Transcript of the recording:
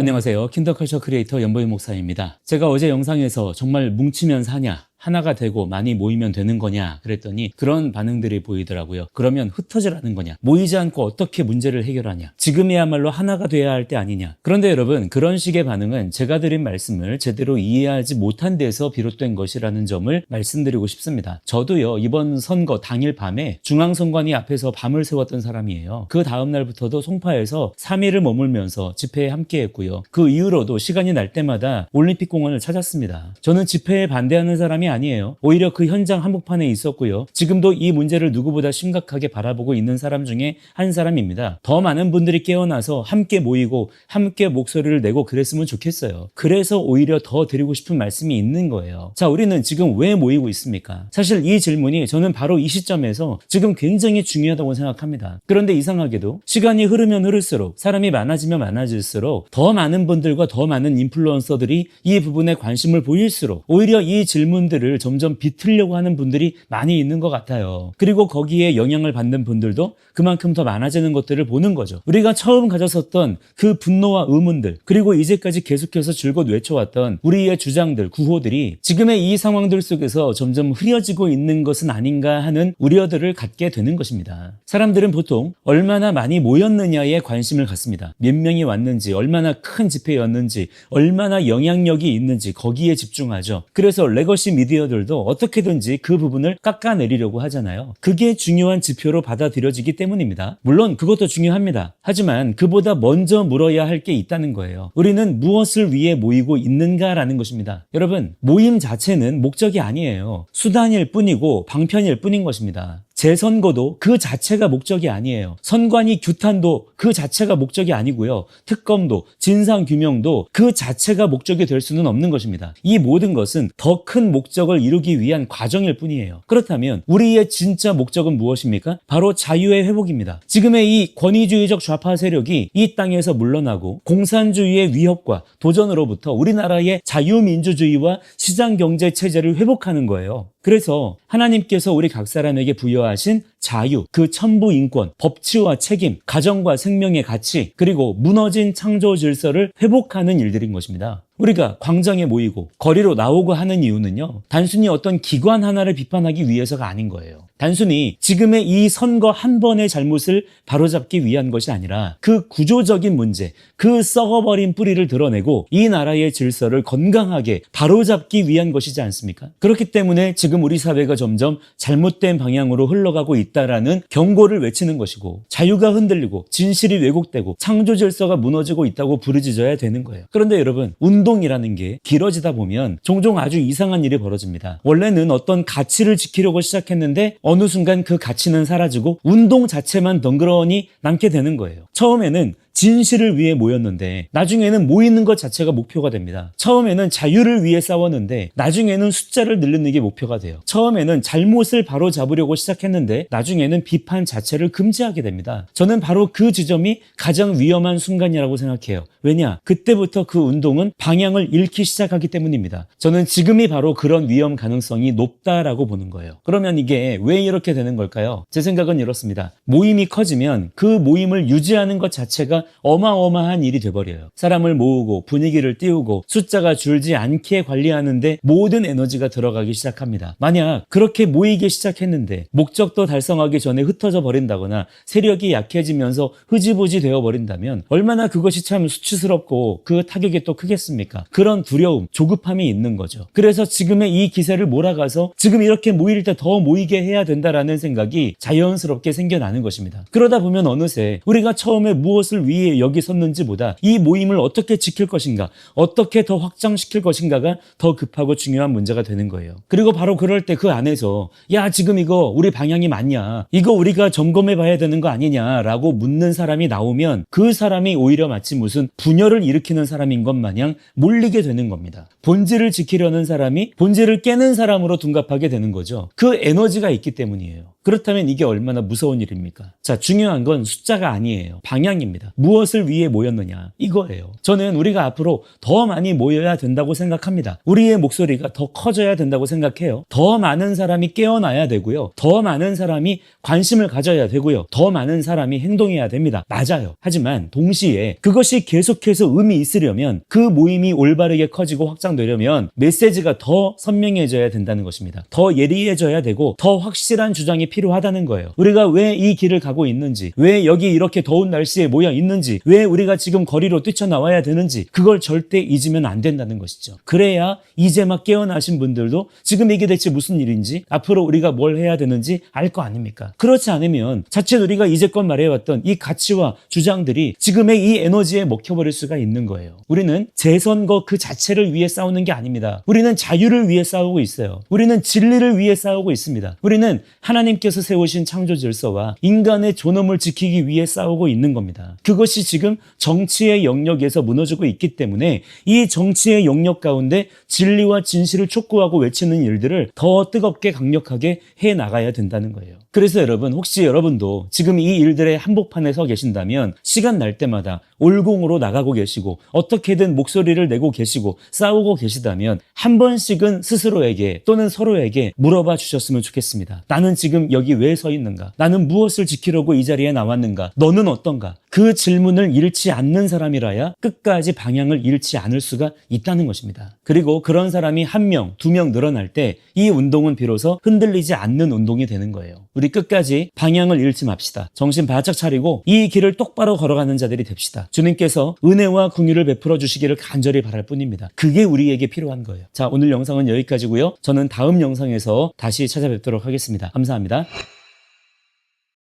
안녕하세요. 킨더컬처 크리에이터 연보희 목사입니다. 제가 어제 영상에서 정말 뭉치면 사냐, 하나가 되고 많이 모이면 되는 거냐 그랬더니 그런 반응들이 보이더라고요. 그러면 흩어지라는 거냐, 모이지 않고 어떻게 문제를 해결하냐, 지금이야말로 하나가 돼야 할 때 아니냐. 그런데 여러분, 그런 식의 반응은 제가 드린 말씀을 제대로 이해하지 못한 데서 비롯된 것이라는 점을 말씀드리고 싶습니다. 저도요, 이번 선거 당일 밤에 중앙선관위 앞에서 밤을 새웠던 사람이에요. 그 다음 날부터도 송파에서 3일을 머물면서 집회에 함께 했고요. 그 이후로도 시간이 날 때마다 올림픽공원을 찾았습니다. 저는 집회에 반대하는 사람이 아니에요. 오히려 그 현장 한복판에 있었고요. 지금도 이 문제를 누구보다 심각하게 바라보고 있는 사람 중에 한 사람입니다. 더 많은 분들이 깨어나서 함께 모이고 함께 목소리를 내고 그랬으면 좋겠어요. 그래서 오히려 더 드리고 싶은 말씀이 있는 거예요. 자, 우리는 지금 왜 모이고 있습니까? 사실 이 질문이 저는 바로 이 시점에서 지금 굉장히 중요하다고 생각합니다. 그런데 이상하게도 시간이 흐르면 흐를수록, 사람이 많아지면 많아질수록 더 많은 분들과 더 많은 인플루언서들이 이 부분에 관심을 보일수록 오히려 이 질문들을 점점 비틀려고 하는 분들이 많이 있는 것 같아요. 그리고 거기에 영향을 받는 분들도 그만큼 더 많아지는 것들을 보는 거죠. 우리가 처음 가졌었던 그 분노와 의문들, 그리고 이제까지 계속해서 줄곧 외쳐왔던 우리의 주장들, 구호들이 지금의 이 상황들 속에서 점점 흐려지고 있는 것은 아닌가 하는 우려들을 갖게 되는 것입니다. 사람들은 보통 얼마나 많이 모였느냐에 관심을 갖습니다. 몇 명이 왔는지, 얼마나 큰 집회였는지, 얼마나 영향력이 있는지 거기에 집중하죠. 그래서 레거시 미디어들도 어떻게든지 그 부분을 깎아내리려고 하잖아요. 그게 중요한 지표로 받아들여지기 때문입니다. 물론 그것도 중요합니다. 하지만 그보다 먼저 물어야 할 게 있다는 거예요. 우리는 무엇을 위해 모이고 있는가라는 것입니다. 여러분, 모임 자체는 목적이 아니에요. 수단일 뿐이고 방편일 뿐인 것입니다. 재선거도 그 자체가 목적이 아니에요. 선관위 규탄도 그 자체가 목적이 아니고요. 특검도, 진상규명도 그 자체가 목적이 될 수는 없는 것입니다. 이 모든 것은 더 큰 목적을 이루기 위한 과정일 뿐이에요. 그렇다면 우리의 진짜 목적은 무엇입니까? 바로 자유의 회복입니다. 지금의 이 권위주의적 좌파 세력이 이 땅에서 물러나고 공산주의의 위협과 도전으로부터 우리나라의 자유민주주의와 시장경제 체제를 회복하는 거예요. 그래서 하나님께서 우리 각 사람에게 부여하신 자유, 그 천부 인권, 법치와 책임, 가정과 생명의 가치, 그리고 무너진 창조 질서를 회복하는 일들인 것입니다. 우리가 광장에 모이고 거리로 나오고 하는 이유는요, 단순히 어떤 기관 하나를 비판하기 위해서가 아닌 거예요. 단순히 지금의 이 선거 한 번의 잘못을 바로잡기 위한 것이 아니라 그 구조적인 문제, 그 썩어버린 뿌리를 드러내고 이 나라의 질서를 건강하게 바로잡기 위한 것이지 않습니까? 그렇기 때문에 지금 우리 사회가 점점 잘못된 방향으로 흘러가고 있다라는 경고를 외치는 것이고, 자유가 흔들리고 진실이 왜곡되고 창조 질서가 무너지고 있다고 부르짖어야 되는 거예요. 그런데 여러분, 운동이라는 게 길어지다 보면 종종 아주 이상한 일이 벌어집니다. 원래는 어떤 가치를 지키려고 시작했는데 어느 순간 그 가치는 사라지고 운동 자체만 덩그러니 남게 되는 거예요. 처음에는 진실을 위해 모였는데 나중에는 모이는 것 자체가 목표가 됩니다. 처음에는 자유를 위해 싸웠는데 나중에는 숫자를 늘리는 게 목표가 돼요. 처음에는 잘못을 바로 잡으려고 시작했는데 나중에는 비판 자체를 금지하게 됩니다. 저는 바로 그 지점이 가장 위험한 순간이라고 생각해요. 왜냐? 그때부터 그 운동은 방향을 잃기 시작하기 때문입니다. 저는 지금이 바로 그런 위험 가능성이 높다라고 보는 거예요. 그러면 이게 왜 이렇게 되는 걸까요? 제 생각은 이렇습니다. 모임이 커지면 그 모임을 유지하는 것 자체가 어마어마한 일이 돼버려요. 사람을 모으고 분위기를 띄우고 숫자가 줄지 않게 관리하는데 모든 에너지가 들어가기 시작합니다. 만약 그렇게 모이기 시작했는데 목적도 달성하기 전에 흩어져 버린다거나 세력이 약해지면서 흐지부지 되어버린다면 얼마나 그것이 참 수치스럽고 그 타격이 또 크겠습니까? 그런 두려움, 조급함이 있는 거죠. 그래서 지금의 이 기세를 몰아가서 지금 이렇게 모일 때 더 모이게 해야 된다라는 생각이 자연스럽게 생겨나는 것입니다. 그러다 보면 어느새 우리가 처음에 무엇을 위해 여기 섰는지보다 이 모임을 어떻게 지킬 것인가, 어떻게 더 확장시킬 것인가가 더 급하고 중요한 문제가 되는 거예요. 그리고 바로 그럴 때 그 안에서 야, 지금 이거 우리 방향이 맞냐, 이거 우리가 점검해 봐야 되는 거 아니냐라고 묻는 사람이 나오면 그 사람이 오히려 마치 무슨 분열을 일으키는 사람인 것 마냥 몰리게 되는 겁니다. 본질을 지키려는 사람이 본질을 깨는 사람으로 둔갑하게 되는 거죠. 그 에너지가 있기 때문이에요. 그렇다면 이게 얼마나 무서운 일입니까? 자, 중요한 건 숫자가 아니에요. 방향입니다. 무엇을 위해 모였느냐 이거예요. 저는 우리가 앞으로 더 많이 모여야 된다고 생각합니다. 우리의 목소리가 더 커져야 된다고 생각해요. 더 많은 사람이 깨어나야 되고요. 더 많은 사람이 관심을 가져야 되고요. 더 많은 사람이 행동해야 됩니다. 맞아요. 하지만 동시에 그것이 계속해서 의미 있으려면 그 모임이 올바르게 커지고 확장되려면 메시지가 더 선명해져야 된다는 것입니다. 더 예리해져야 되고 더 확실한 주장이 필요하다는 거예요. 우리가 왜 이 길을 가고 있는지, 왜 여기 이렇게 더운 날씨에 모여 있는지, 왜 우리가 지금 거리로 뛰쳐나와야 되는지 그걸 절대 잊으면 안 된다는 것이죠. 그래야 이제 막 깨어나신 분들도 지금 이게 대체 무슨 일인지, 앞으로 우리가 뭘 해야 되는지 알 거 아닙니까? 그렇지 않으면 자칫 우리가 이제껏 말해왔던 이 가치와 주장들이 지금의 이 에너지에 먹혀버릴 수가 있는 거예요. 우리는 재선거 그 자체를 위해 싸우는 게 아닙니다. 우리는 자유를 위해 싸우고 있어요. 우리는 진리를 위해 싸우고 있습니다. 우리는 하나님께서 세우신 창조 질서와 인간의 존엄을 지키기 위해 싸우고 있는 겁니다. 그것이 지금 정치의 영역에서 무너지고 있기 때문에 이 정치의 영역 가운데 진리와 진실을 촉구하고 외치는 일들을 더 뜨겁게 강력하게 해나가야 된다는 거예요. 그래서 여러분, 혹시 여러분도 지금 이 일들의 한복판에 서 계신다면 시간 날 때마다 올공으로 나가고 계시고 어떻게든 목소리를 내고 계시고 싸우고 계시다면 한 번씩은 스스로에게 또는 서로에게 물어봐 주셨으면 좋겠습니다. 나는 지금 여기 왜 서 있는가? 나는 무엇을 지키려고 이 자리에 나왔는가? 너는 어떤가? 그 질문을 잃지 않는 사람이라야 끝까지 방향을 잃지 않을 수가 있다는 것입니다. 그리고 그런 사람이 1명, 2명 늘어날 때 이 운동은 비로소 흔들리지 않는 운동이 되는 거예요. 우리 끝까지 방향을 잃지 맙시다. 정신 바짝 차리고 이 길을 똑바로 걸어가는 자들이 됩시다. 주님께서 은혜와 긍휼을 베풀어 주시기를 간절히 바랄 뿐입니다. 그게 우리에게 필요한 거예요. 자, 오늘 영상은 여기까지고요. 저는 다음 영상에서 다시 찾아뵙도록 하겠습니다. 감사합니다.